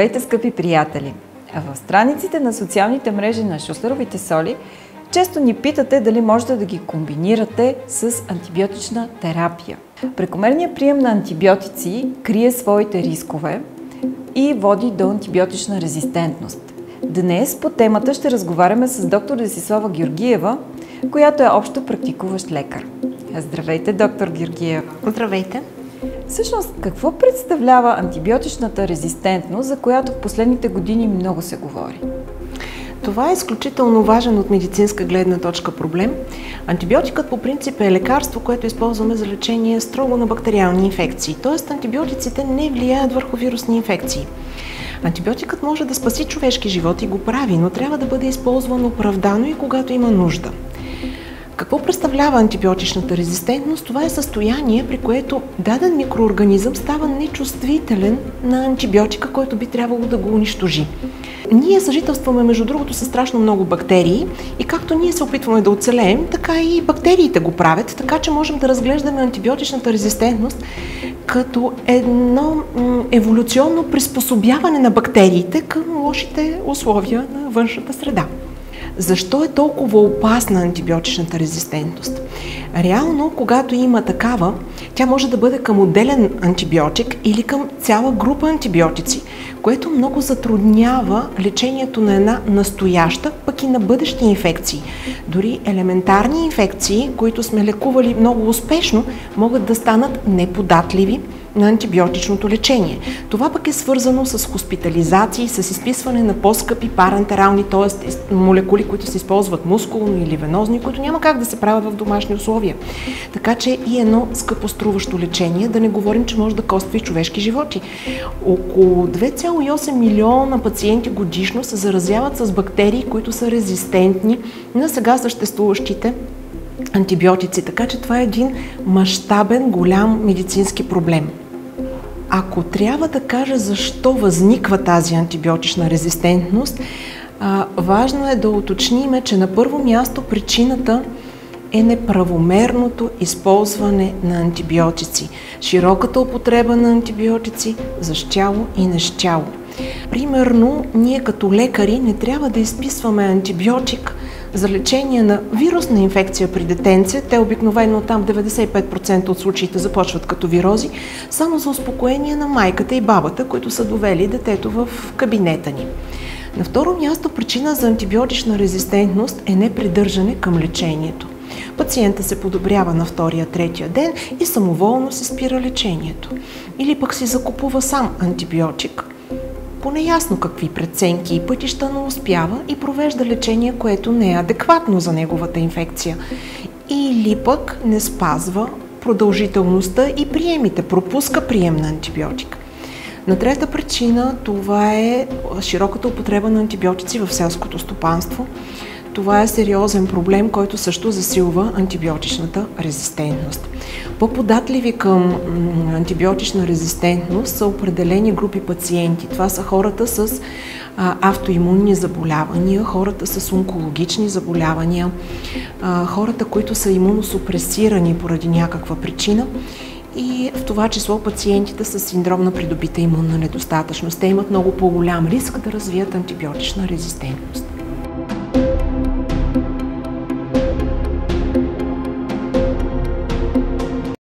Здравейте, скъпи приятели! В страниците на социалните мрежи на Шуслеровите соли често ни питате дали можете да ги комбинирате с антибиотична терапия. Прекомерният прием на антибиотици крие своите рискове и води до антибиотична резистентност. Днес по темата ще разговаряме с доктор Десислава Георгиева, която е общо практикуващ лекар. Здравейте, доктор Георгиева! Здравейте! Всъщност, какво представлява антибиотичната резистентност, за която в последните години много се говори? Това е изключително важен от медицинска гледна точка проблем. Антибиотикът по принцип е лекарство, което използваме за лечение строго на бактериални инфекции. Тоест, антибиотиците не влияят върху вирусни инфекции. Антибиотикът може да спаси човешки живот и го прави, но трябва да бъде използван оправдано и когато има нужда. Какво представлява антибиотичната резистентност? Това е състояние, при което даден микроорганизъм става нечувствителен на антибиотика, който би трябвало да го унищожи. Ние съжителстваме, между другото, със страшно много бактерии и както ние се опитваме да оцелеем, така и бактериите го правят, така че можем да разглеждаме антибиотичната резистентност като едно еволюционно приспособяване на бактериите към лошите условия на външната среда. Защо е толкова опасна антибиотичната резистентност? Реално, когато има такава, тя може да бъде към отделен антибиотик или към цяла група антибиотици, което много затруднява лечението на една настояща, пък и на бъдещи инфекции. Дори елементарни инфекции, които сме лекували много успешно, могат да станат неподатливи на антибиотичното лечение. Това пък е свързано с хоспитализации, с изписване на по-скъпи параентерални, т.е. молекули, които се използват мускулно или венозни, които няма как да се правят в домашни условия. Така че и едно скъпоструващо лечение, да не говорим, че може да коства и човешки животи. Около 2,8 милиона пациенти годишно се заразяват с бактерии, които са резистентни на сега съществуващите антибиотици, така че това е един мащабен, голям медицински проблем. Ако трябва да кажа защо възниква тази антибиотична резистентност, важно е да уточним, че на първо място причината е неправомерното използване на антибиотици, широката употреба на антибиотици за щяло и нещяло. Примерно, ние като лекари не трябва да изписваме антибиотик за лечение на вирусна инфекция при детенце, те обикновено там 95% от случаите започват като вирози, само за успокоение на майката и бабата, които са довели детето в кабинета ни. На второ място, причина за антибиотична резистентност е непридържане към лечението. Пациента се подобрява на втория, третия ден и самоволно се спира лечението. Или пък си закупува сам антибиотик, по неясно какви преценки и пътища, но успява и провежда лечение, което не е адекватно за неговата инфекция. Или пък не спазва продължителността и приемите, пропуска прием на антибиотик. На трета причина това е широката употреба на антибиотици в селското стопанство. Това е сериозен проблем, който също засилва антибиотичната резистентност. По-податливи към антибиотична резистентност са определени групи пациенти. Това са хората с автоимунни заболявания, хората с онкологични заболявания, хората, които са имуносупресирани поради някаква причина и в това число пациентите с синдром на придобита имунна недостатъчност. Те имат много по-голям риск да развият антибиотична резистентност.